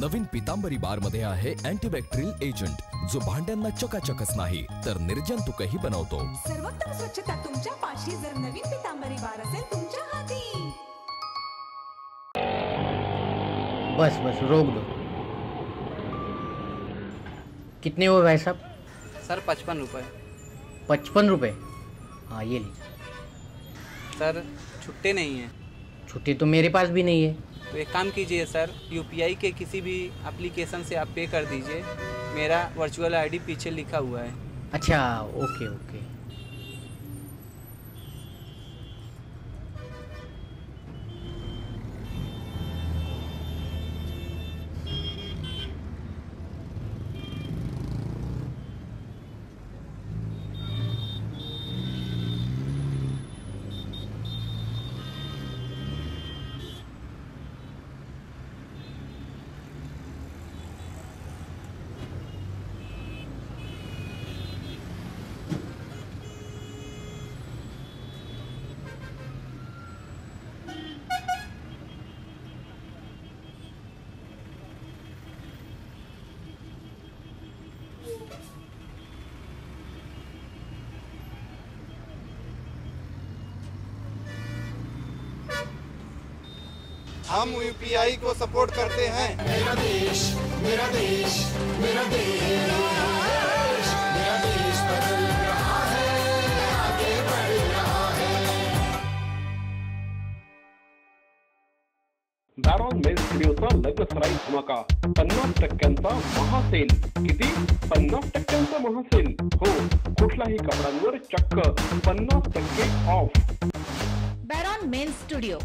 नवीन पितांबरी बार मध्ये आहे antibacterial agent जो भांड्यांना चकाचकच नाही तर निर्जंतुकही बनवतो। सर्वोत्तम स्वच्छता तुमच्या पाशी जर नवीन पितांबरी बार असेल तुमच्या हाती। बस बस रोक दो। कितने हुए भाई साहब? सर 55 रुपये। 55 रुपये? हाँ ये लीजिए। सर छुट्टे नहीं हैं। छुट्टी तो मेरे पास भी नहीं है। तो एक काम कीजिए सर, यूपीआई के किसी भी एप्लीकेशन से आप पे कर दीजिए। मेरा वर्चुअल आईडी पीछे लिखा हुआ है। अच्छा ओके ओके। हम यूपीआई को सपोर्ट करते हैं। मेरा देश मेरा देश मेरा देश मेरा देश बदल रहा है, आगे बढ़ रहा है। बॅरॉन मेन्स स्टुडिओचा लग्नसराई धमाका 50% महासेल। किती? 50% महासेल। हो, कुठल्याही कपड्यांवर चक्क 50% ऑफ। बॅरॉन मेन्स स्टुडिओ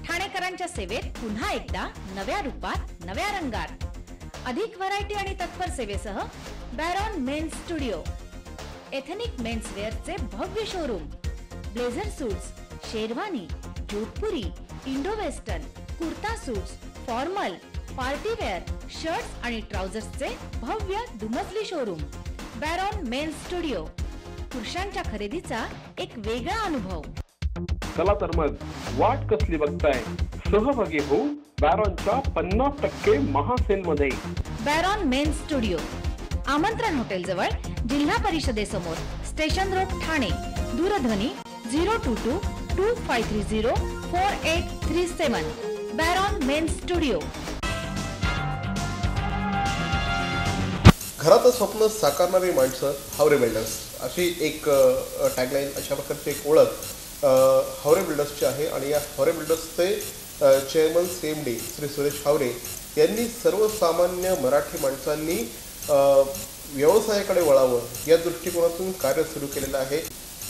ठाणेकरांच्या सेवेत पुन्हा एकदा नव्या रूपात नव्या रंगात अधिक व्हरायटी आणि तत्पर सेवेसह Baron men's studio ethnic men's वेअरचे भव्य showroom. Blazer suits, sherwani, Jodhpuri, Indo western, kurta suits, formal, party wear, shirts आणि ट्राउझर्सचे भव्य दुमजली शोरूम। बॅरॉन मेन्स स्टुडिओ पुरुषांच्या खरेदीचा एक वेगळा अनुभव। चला तर मग वाट कसली बघताय, सहभागी हो बॅरॉनच्या 50% महासेल मध्ये। बॅरॉन मेन्स स्टुडिओ आमंत्रण हॉटेल जवळ, जिल्हा परिषदेसमोर, स्टेशन रोड, ठाणे। दूरध्वनी 02225304837। बॅरॉन मेन्स स्टुडिओ। घराचं स्वप्न साकारणारी माणसं हावरे बिल्डर्स अशी एक टॅगलाईन, अशा प्रकारची एक ओळख हावरे बिल्डर्सची आहे। आणि या हावरे बिल्डर्सचे चेअरमन CMD श्री सुरेश हावरे यांनी सर्वसामान्य मराठी माणसांनी व्यवसायाकडे वळावं या दृष्टिकोनातून कार्य सुरू केलेलं आहे।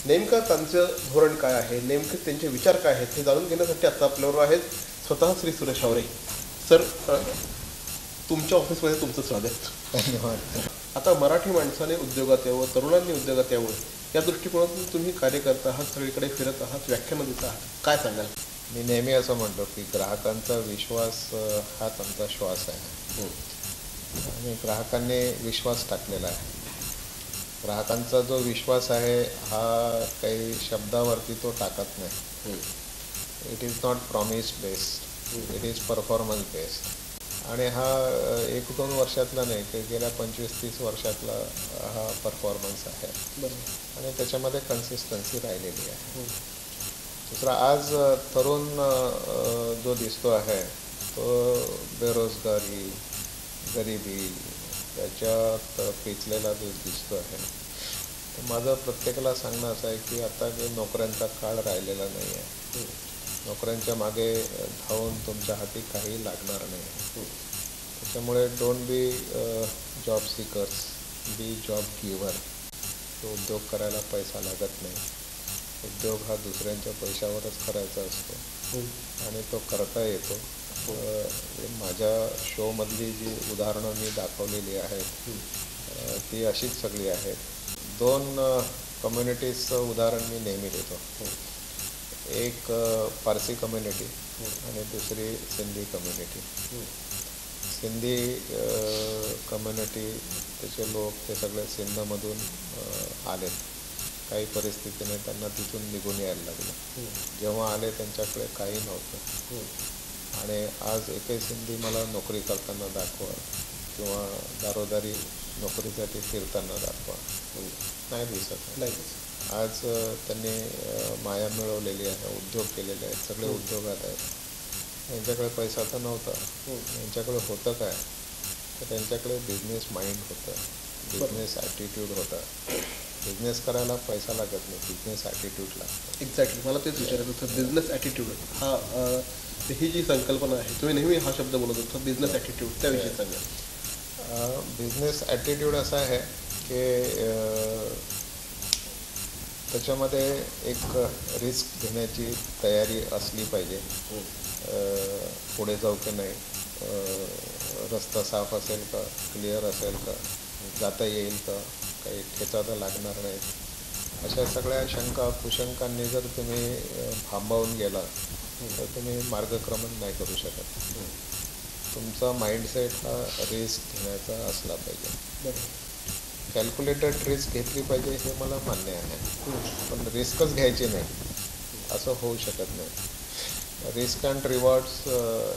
नेमकं त्यांचं धोरण काय आहे, नेमके त्यांचे विचार काय आहेत हे जाणून घेण्यासाठी आता आपल्याबरोबर आहेत स्वतः श्री सुरेश हावरे। सर, तुमच्या ऑफिसमध्ये तुमचं स्वागत। धन्यवाद। आता मराठी माणसाने उद्योगात यावं, तरुणांनी उद्योगात यावं या दृष्टिकोनातून तुम्ही कार्य करत आहात, सगळीकडे फिरत आहात, व्याख्यानं देत आहात, काय सांगाल? मी नेहमी असं म्हणतो की ग्राहकांचा विश्वास हाच आमचा श्वास आहे आणि ग्राहकांनी विश्वास टाकलेला आहे। ग्राहकांचा जो विश्वास आहे हा काही शब्दावरती तो टाकत नाही। It is not promise based, it is performance based. आणि हा 1-2 वर्षातला नाही, की गेल्या 25-30 वर्षातला हा परफॉर्मन्स आहे आणि त्याच्यामध्ये कन्सिस्टन्सी राहिलेली आहे। दुसरा, आज तरुण जो दिसतो आहे तो बेरोजगारी, गरिबी त्याच्यात पेचलेला जो दिसतो आहे। तर माझं प्रत्येकाला सांगणं असं आहे की आता नोकऱ्यांचा काळ राहिलेला नाही आहे। नोकऱ्यांच्या मागे धावून तुमच्या हाती काही लागणार नाही। त्याच्यामुळे don't be job seekers, be job giver. तो उद्योग करायला पैसा लागत नाही, उद्योग हा दुसऱ्यांच्या पैशावरच करायचा असतो आणि तो करता येतो। माझ्या शोमधली जी उदाहरणं मी दाखवलेली आहेत ती अशीच सगळी आहेत। 2 कम्युनिटीजचं उदाहरण मी नेहमी देतो। एक पारसी कम्युनिटी आणि दुसरी सिंधी कम्युनिटी। सिंधी कम्युनिटी त्याचे लोक ते सगळे सिंधमधून आलेत, काही परिस्थितीने त्यांना तिथून निघून यायला लागलं। जेव्हा आले त्यांच्याकडे काही नव्हतं आणि आज एके सिंधी मला नोकरी करताना दाखवा किंवा दारोदारी नोकरीसाठी फिरताना दाखवा, नाही दिसत नाही. आज त्यांनी माया मिळवलेली आहे, उद्योग केलेले आहेत, सगळे उद्योगात आहेत. यांच्याकडे पैसा तर नव्हता, यांच्याकडे होतं काय तर त्यांच्याकडे बिझनेस माइंड होतं, बिझनेस ॲटिट्यूड होता. बिझनेस करायला पैसा लागत नाही, बिझनेस ॲटिट्यूड लागतं. एक्झॅक्टली, मला तेच विचारायचं होतं. बिझनेस ॲटिट्यूड हा ही जी संकल्पना आहे, तुम्ही नेहमी हा शब्द बोलत होता, बिझनेस ॲटिट्यूड, त्याविषयी सांगा. बिझनेस ॲटिट्यूड असा आहे की त्याच्यामध्ये एक रिस्क घेण्याची तयारी असली पाहिजे. पुढे जाऊ की नाही, रस्ता साफ असेल का, क्लिअर असेल का, जाता येईल का, काही ठेचा तर लागणार नाही, अशा सगळ्या शंका कुशंकांनी जर तुम्ही थांबवून गेला तर तुम्ही मार्गक्रमण नाही करू शकत. तुमचा माइंडसेट हा रिस्क घेण्याचा असला पाहिजे. कॅल्क्युलेटेड रिस्क घेतली पाहिजे हे मला मान्य आहे, पण रिस्कच घ्यायची नाही असं होऊ शकत नाही. रिस्क अँड रिवॉर्ड्स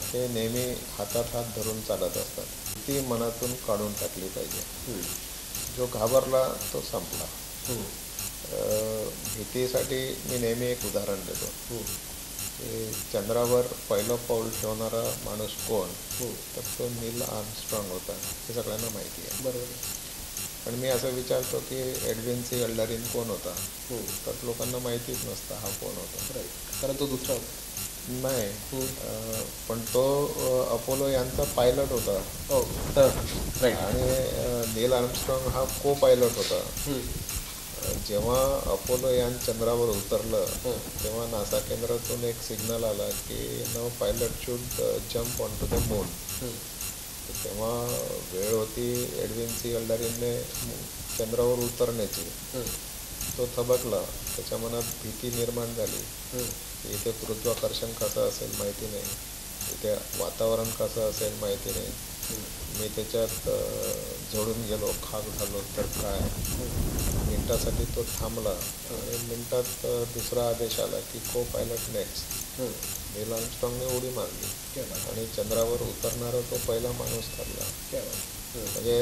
हे नेहमी हातात हात धरून चालत असतात. ती मनातून काढून टाकली पाहिजे. जो घाबरला तो संपला. भीतीसाठी मी नेहमी एक उदाहरण देतो की चंद्रावर पहिलं पाऊल ठेवणारा माणूस कोण, तर तो नील आर्मस्ट्रॉंग होता, हे सगळ्यांना माहिती आहे. बरोबर. पण मी असं विचारतो की एडविन सी अल्डरिन कोण होता, तर लोकांना माहितीच नसतं हा कोण होता. कारण तो दुसरा होता. नाही, पण तो अपोलो यांचा पायलट होता. आणि नील आर्मस्ट्रॉंग हा को पायलट होता. जेव्हा अपोलो यान चंद्रावर उतरलं तेव्हा नासा केंद्रातून एक सिग्नल आला की नाव pilot should jump on to the moon. तेव्हा वेळ होती एडविन सी अल्डरिनने चंद्रावर उतरण्याची. तो थबकला, त्याच्या मनात भीती निर्माण झाली. इथे गुरुत्वाकर्षण कसं असेल माहिती नाही, इथे वातावरण कसं असेल माहिती नाही, मी त्याच्यात जोडून गेलो, खाक झालो तर काय. मिनटासाठी तो थांबला आणि मिनटात दुसरा आदेश आला की को पायलट नेक्स्ट. नील आर्मस्ट्रॉंगने उडी मारली आणि चंद्रावर उतरणारा तो पहिला माणूस ठरला. म्हणजे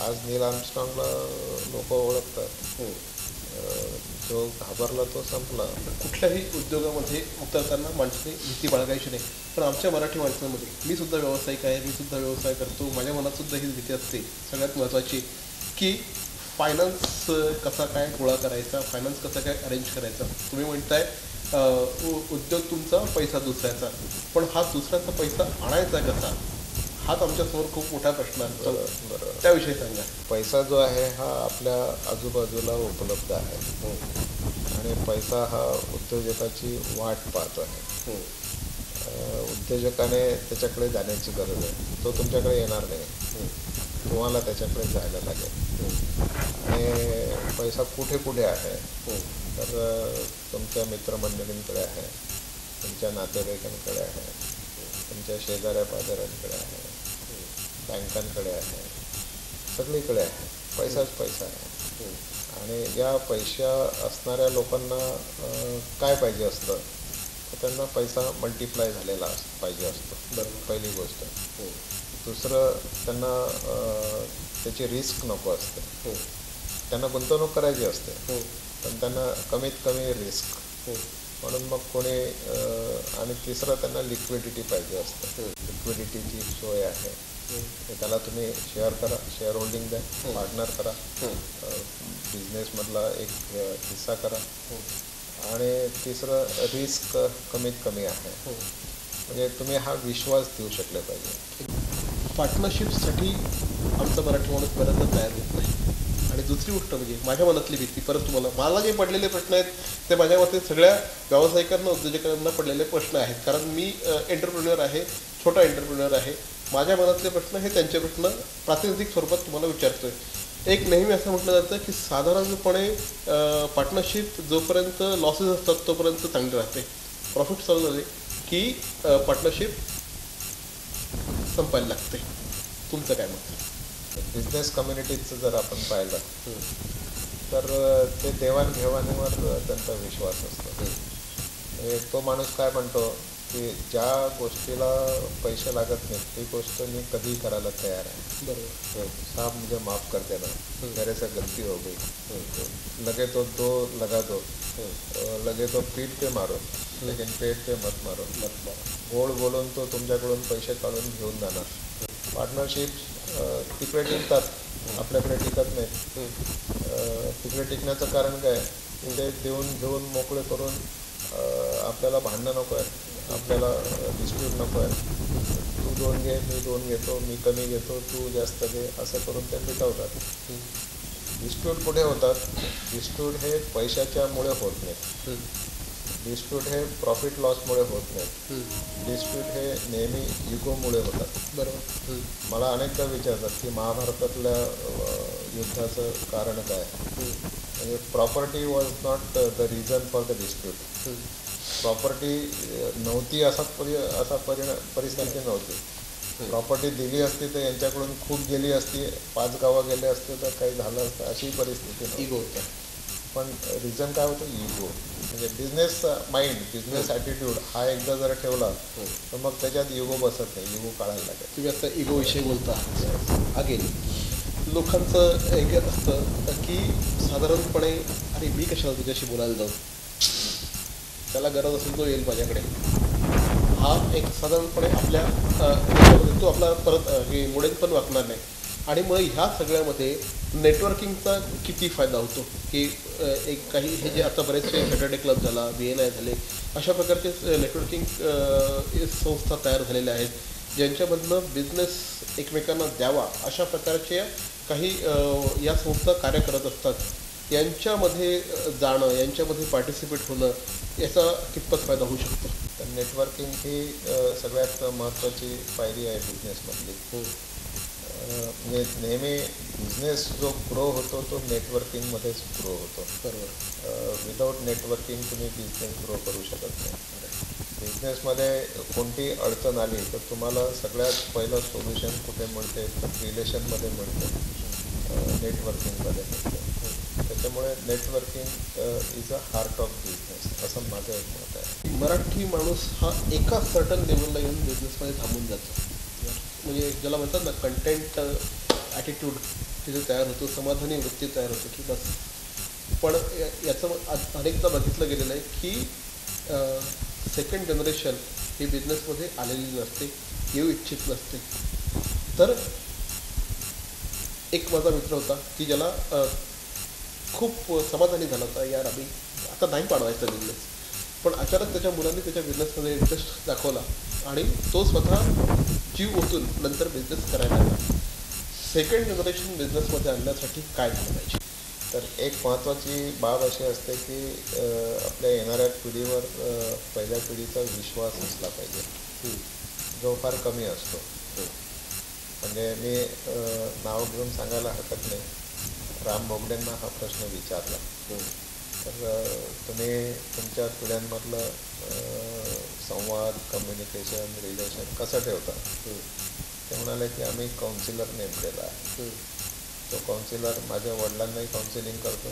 आज नील आर्मस्ट्रॉंगला लोक ओळखतात. जो घाबरला तो संपला. कुठल्याही उद्योगामध्ये उतरताना माणसाने भीती बाळगायची नाही. पण आमच्या मराठी माणसांमध्ये, मी सुद्धा व्यावसायिक आहे, मी सुद्धा व्यवसाय करतो, माझ्या मनात सुद्धा हीच भीती असते सगळ्यात महत्त्वाची की फायनान्स कसा काय गोळा करायचा, फायनान्स कसा काय अरेंज करायचा. तुम्ही म्हणताय उद्योग तुमचा, पैसा दुसऱ्याचा, पण हा दुसऱ्याचा पैसा आणायचा कसा, हाच आमच्यासमोर खूप मोठा प्रश्न असतो. बरोबर, त्याविषयी सांगा. पैसा जो आहे हा आपल्या आजूबाजूला उपलब्ध आहे आणि पैसा हा उद्योजकाची वाट पाहतो आहे. उद्योजकाने त्याच्याकडे जाण्याची गरज आहे, तो तुमच्याकडे येणार नाही, तुम्हाला त्याच्याकडे जायला लागेल. आणि पैसा कुठे कुठे आहे तर तुमच्या मित्रमंडळींकडे आहे, तुमच्या नातेवाईकांकडे आहे, तुमच्या शेजाऱ्या पाजाऱ्यांकडे आहे, बँकांकडे आहे, सगळीकडे आहे. पैसाच पैसा आहे. आणि या पैसा असणाऱ्या लोकांना काय पाहिजे असतं तर त्यांना पैसा मल्टिप्लाय झालेला पाहिजे असतो. पहिली गोष्ट. दुसरं, त्यांना त्याची रिस्क नको असते. त्यांना गुंतवणूक करायची असते पण त्यांना कमीत कमी रिस्क. म्हणून मग कोणी आणि तिसरं, त्यांना लिक्विडिटी पाहिजे असतं. लिक्विडिटीची सोय आहे. त्याला तुम्ही शेअर करा, शेअर होल्डिंग द्या, पार्टनर करा, बिझनेसमधला एक हिस्सा करा. आणि तिसरं, रिस्क कमीत कमी आहे. म्हणजे तुम्ही हा विश्वास देऊ शकले पाहिजे. पार्टनरशिपसाठी आमचा मराठी माणूस बऱ्याचदा तयार होत नाही. आणि दुसरी गोष्ट म्हणजे माझ्या मनातली भीती, परत मला जे पडलेले प्रश्न आहेत ते माझ्या मते सगळ्या व्यावसायिकांना, उद्योजकांना पडलेले प्रश्न आहेत. कारण मी एंटरप्रेन्युअर आहे, छोटा एंटरप्रेन्युअर आहे. माझ्या मनातले प्रश्न हे त्यांचे प्रश्न प्रातिनिधिक स्वरूपात तुम्हाला विचारतोय. एक नेहमी असं म्हटलं जातं की साधारणपणे पार्टनरशिप जोपर्यंत लॉसेस असतात तोपर्यंत चांगली राहते, प्रॉफिट चालू झाले की पार्टनरशिप संपायला लागते. तुमचं काय मत? बिझनेस कम्युनिटीचं जर आपण पाहिलं तर ते देवाणघेवाणीवर त्यांचा विश्वास असतो. तो माणूस काय म्हणतो की ज्या गोष्टीला पैसे लागत नाहीत ती गोष्ट मी कधीही करायला तयार आहे. बरोबर. साहब मुझे माफ़ कर देना, मेरे से गलती हो गई. लगे तो दो लगा दो, लगे तो पीठ पे मारो, लेकिन पेट पे मत मारो. गोड बोलून तो तुमच्याकडून पैसे काढून घेऊन जाणार. पार्टनरशिप तिकडे टिकतात, आपल्याकडे टिकत नाहीत. तिकडे टिकण्याचं कारण काय, ते देऊन घेऊन मोकळे करून आपल्याला भांडणं नको आहे, आपल्याला डिस्प्यूट नको आहे. तू 2 घे, मी 2 घेतो, मी कमी घेतो, तू जास्त घे, असं करून ते मिटवतात. डिस्प्यूट कुठे होतात? डिस्प्यूट हे पैशाच्यामुळे होत नाहीत. डिस्प्यूट हे प्रॉफिट लॉसमुळे होत नाहीत. डिस्प्यूट हे नेहमी इगोमुळे होतात. बरोबर. मला अनेकदा विचारतात की महाभारतातल्या युद्धाचं कारण काय. म्हणजे property was not the reason for the dispute. Property नव्हती असा परिस्थिती नव्हती. प्रॉपर्टी दिली असती तर यांच्याकडून खूप गेली असती, 5 गावं गेले असते तर काही झालं असतं, अशी परिस्थिती. इगो होतं. पण रिझन काय होतं? इगो. म्हणजे बिझनेस माइंड, बिझनेस ॲटिट्यूड हा एकदा जर ठेवला तर मग त्याच्यात इगो बसत नाही, इगो काढायला लागेल. तुम्ही आता इगोविषयी बोलता. अगेन लोकांचं एक असतं की साधारणपणे अरे मी कशाला तुझ्याशी बोलायला जाऊ, त्याला गरज असेल तो येईल माझ्याकडे. हा एक साधारणपणे आपल्या तो आपला परत हे मोडेल पण वागणार नाही. आणि मग ह्या सगळ्यामध्ये नेटवर्किंगचा किती फायदा होतो की एक काही हे जे आता बरेचसे सॅटर्डे क्लब झाला, BNI झाले, अशा प्रकारचे नेटवर्किंग संस्था तयार झालेल्या आहेत ज्यांच्यामधनं बिझनेस एकमेकांना द्यावा अशा प्रकारचे काही या संस्था कार्य करत असतात. यांच्यामध्ये जाणं, यांच्यामध्ये पार्टिसिपेट होणं याचा कितपत फायदा होऊ शकतो? तर नेटवर्किंग ही सगळ्यात महत्त्वाची पायरी आहे बिझनेसमधली. म्हणजे नेहमी बिझनेस जो ग्रो होतो तो नेटवर्किंगमध्येच ग्रो होतो. बरोबर. विदाऊट नेटवर्किंग तुम्ही बिझनेस ग्रो करू शकत नाही. बिझनेसमध्ये कोणती अडचण आली तर तुम्हाला सगळ्यात पहिलं सोल्युशन कुठे मिळते तर रिलेशनमध्ये मिळते, नेटवर्किंगमध्ये मिळते. त्याच्यामुळे networking is a heart of business असं माझं एक मत आहे. मराठी माणूस हा एका सर्टन लेवलला येऊन बिझनेसमध्ये थांबून जातो. म्हणजे ज्याला म्हणतात ना कंटेंट ॲटिट्यूड तिथे तयार होतो, समाधानी वृत्ती तयार होते की बस. पण याचं अनेकदा बघितलं गेलेलं आहे की सेकंड जनरेशन ही बिझनेसमध्ये आलेली नसते, येऊ इच्छित नसते. तर एक माझा मित्र होता की ज्याला खूप समाधानी झाला होता, यार आम्ही आता नाही पाडवायचा बिझनेस. पण अचानक त्याच्या मुलांनी त्याच्या बिझनेसमध्ये इंटरेस्ट दाखवला आणि तो स्वतः जीव ओतून नंतर बिझनेस करायला लागला. सेकंड जनरेशन बिझनेसमध्ये आणण्यासाठी काय झालं पाहिजे? तर एक महत्त्वाची बाब अशी असते की आपल्या येणाऱ्या पिढीवर पहिल्या पिढीचा विश्वास असला पाहिजे, जो फार कमी असतो. म्हणजे मी नाव घेऊन सांगायला हरकत नाही, राम बोगडेंना हा प्रश्न विचारला तर तुम्ही तुमच्या पिढ्यांमधलं संवाद, कम्युनिकेशन, रिलेशन कसं ठेवता? ते म्हणाले की आम्ही काउन्सिलर नेमलेला आहे. तो काउन्सिलर माझ्या वडिलांनाही काउन्सिलिंग करतो,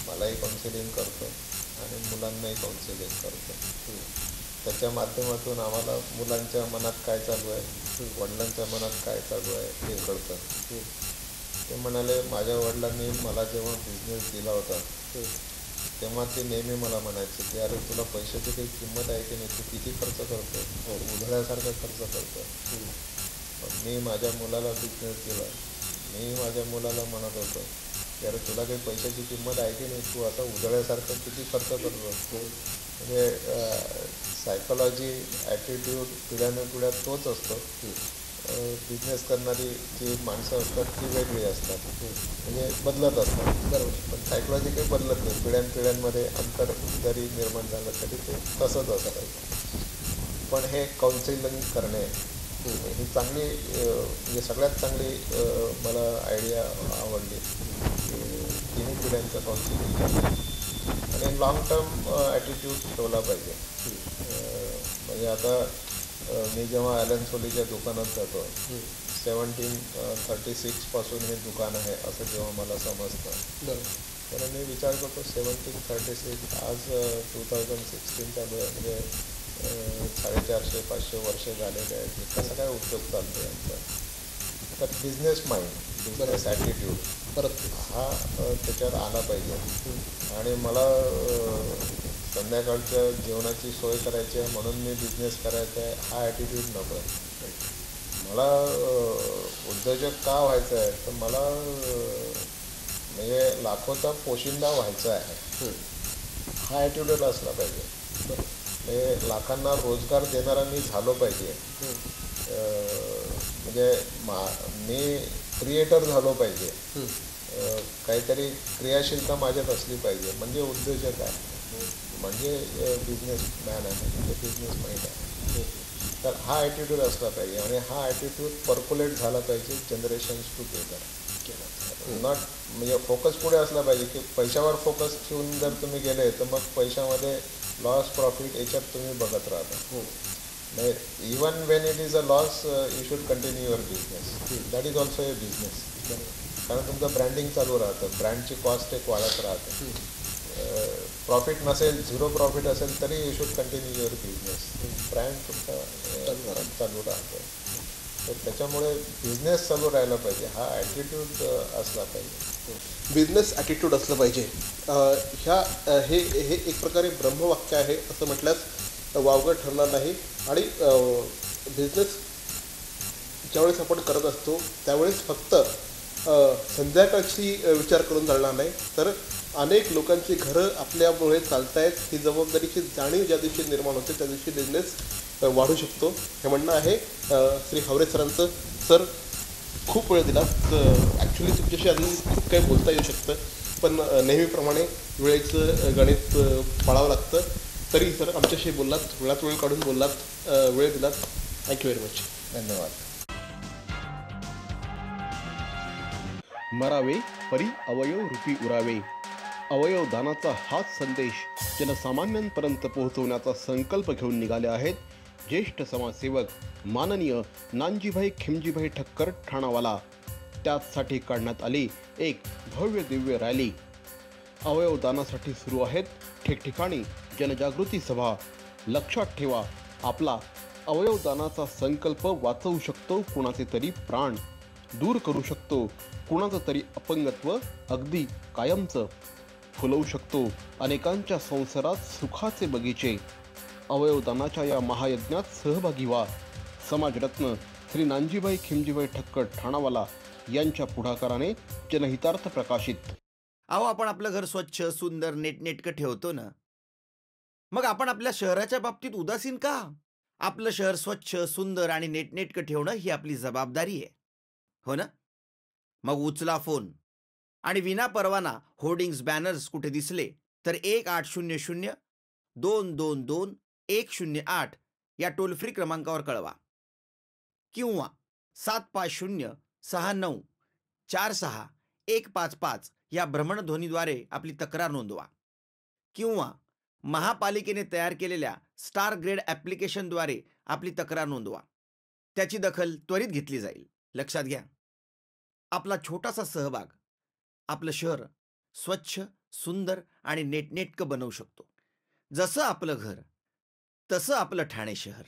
मलाही काउन्सिलिंग करतो आणि मुलांनाही काउन्सिलिंग करतो. त्याच्या माध्यमातून आम्हाला मुलांच्या मनात काय चालू आहे, वडिलांच्या मनात काय चालू आहे हे कळतं. ते म्हणाले माझ्या वडिलांनी मला जेव्हा बिझनेस दिला होता तेव्हा ते नेहमी मला म्हणायचे की अरे तुला पैशाची काही किंमत आहे की नाही, तू किती खर्च करतो, उधळ्यासारखा खर्च करतो. पण मी माझ्या मुलाला बिझनेस दिला, मी माझ्या मुलाला म्हणत होतो की अरे तुला काही पैशाची किंमत आहे की नाही, तू आता उधळ्यासारखं किती खर्च करतो. म्हणजे सायकोलॉजी, ॲटिट्यूड पिढ्यानपिढ्या तोच असतो. बिझनेस करणारी जी माणसं असतात ती वेगळी असतात, म्हणजे बदलत असतात. बरोबर. पण सायकोलॉजी काही बदलत नाही. पिढ्यांमध्ये अंतर जरी निर्माण झालं तरी ते तसंच असतं. पण हे काउन्सिलिंग करणे ही चांगली, म्हणजे सगळ्यात चांगली मला आयडिया आवडली की तिन्ही पिढ्यांचं काउन्सिलिंग करणे आणि लॉंग टर्म ॲटिट्यूड ठेवला पाहिजे. म्हणजे आता मी जेव्हा ॲलन सोलीच्या दुकानात जातो, 1736 पासून हे दुकान आहे असं जेव्हा मला समजतं तर मी विचार करतो 1736 आज 2016 चालू आहे, म्हणजे 450-500 वर्ष झालेले आहेत. कसा काय उद्योग चालतो यांचा? तर बिझनेस माइंड, बिझनेस ॲटिट्यूड परत हा त्याच्यात आला पाहिजे. आणि मला संध्याकाळच्या जेवणाची सोय करायची आहे म्हणून मी बिझनेस करायचा आहे हा ॲटिट्यूड नको आहे. मला उद्योजक का व्हायचं आहे तर मला म्हणजे लाखोचा पोशिंदा व्हायचा आहे हा ॲटिट्यूड असला पाहिजे. म्हणजे लाखांना रोजगार देणारा मी झालो पाहिजे. म्हणजे मी क्रिएटर झालो पाहिजे. काहीतरी क्रियाशीलता माझ्यात असली पाहिजे म्हणजे उद्योजक आहे, म्हणजे बिझनेसमॅन आहे, म्हणजे बिझनेस माइंड आहे. तर हा ॲटिट्यूड असला पाहिजे आणि हा ॲटिट्यूड पर्क्युलेट झाला पाहिजे जनरेशन्स टुगेदर. नॉट म्हणजे फोकस पुढे असला पाहिजे की पैशावर फोकस ठेवून जर तुम्ही गेले तर मग पैशामध्ये लॉस प्रॉफिट याच्यात तुम्ही बघत राहता. म्हणजे even Wien it is a loss you should continue your business. That is also a business. कारण तुमचं ब्रँडिंग चालू राहतं, ब्रँडची कॉस्ट एक वाढत राहते. प्रॉफिट नसेल, 0 प्रॉफिट असेल तरी you should continue your business. Brand तुमचा चालू राहतं. तर त्याच्यामुळे बिझनेस चालू राहायला पाहिजे हा ॲटिट्यूड असला पाहिजे. बिझनेस ॲटिट्यूड असलं पाहिजे. हे एक प्रकारे ब्रह्मवाक्य आहे असं म्हटल्यास वावगं ठरणार नाही. आणि बिझनेस ज्यावेळेस आपण करत असतो त्यावेळेस फक्त संध्याकाळची विचार करून चालणार नाही, तर अनेक लोकांची घरं आपल्यामुळे चालत आहेत ही जबाबदारीची जाणीव ज्या दिवशी निर्माण होते त्या दिवशी बिझनेस वाढू शकतो. हे म्हणणं आहे श्री हावरे सरांचं. सर खूप वेळ दिला. ॲक्च्युली तुमच्याशी अजून खूप काही बोलता येऊ शकतं पण नेहमीप्रमाणे वेळेचं गणित पाळावं लागतं. तरी सर आमच्याशी बोललात, वेळात वेळ काढून बोललात, वेळ दिलात. Thank you very much. धन्यवाद. मरावे परी अवयव रूपी उरावे. अवयव दानाचा हाच संदेश जनसामान्यांपर्यंत पोहोचवण्याचा संकल्प घेऊन निघाले आहेत ज्येष्ठ समाजसेवक माननीय नानजीभाई खिमजीभाई ठक्कर ठाणावाला. त्याचसाठी काढण्यात आली एक भव्य दिव्य रॅली. अवयव दानासाठी सुरू आहेत ठिकठिकाणी जनजागृती सभा. लक्षात ठेवा, आपला अवयव दानाचा संकल्प वाचवू शकतो कुणाचे तरी प्राण, दूर करू शकतो कुणाचं तरी अपंगत्व अगदी कायमचं, फुलवू शकतो अनेकांच्या संसारात सुखाचे बगीचे. अवयवदानाच्या या महायज्ञात सहभागी व्हा. समाजरत्न श्री नानजीभाई खिमजीभाई ठक्कर ठाणावाला यांच्या पुढाकाराने जनहितार्थ प्रकाशित. अहो, आपण आपलं घर स्वच्छ सुंदर नीटनेटकं ठेवतो ना, मग आपण आपल्या शहराच्या बाबतीत उदासीन का? आपलं शहर स्वच्छ सुंदर आणि नीटनेटकं ठेवणं ही आपली जबाबदारी आहे, हो ना? मग उचला फोन आणि विना परवाना होर्डिंग्स बॅनर्स कुठे दिसले तर 1800-222-108 या टोल फ्री क्रमांकावर कळवा किंवा 7506946-155 या भ्रमणध्वनीद्वारे आपली तक्रार नोंदवा किंवा महापालिकेने तयार केलेल्या स्टार ग्रेड ॲप्लिकेशनद्वारे आपली तक्रार नोंदवा. त्याची दखल त्वरित घेतली जाईल. लक्षात घ्या, आपला छोटासा सहभाग आपलं शहर स्वच्छ सुंदर आणि नेटनेटकं बनवू शकतो. जसं आपलं घर तसं आपलं ठाणे शहर.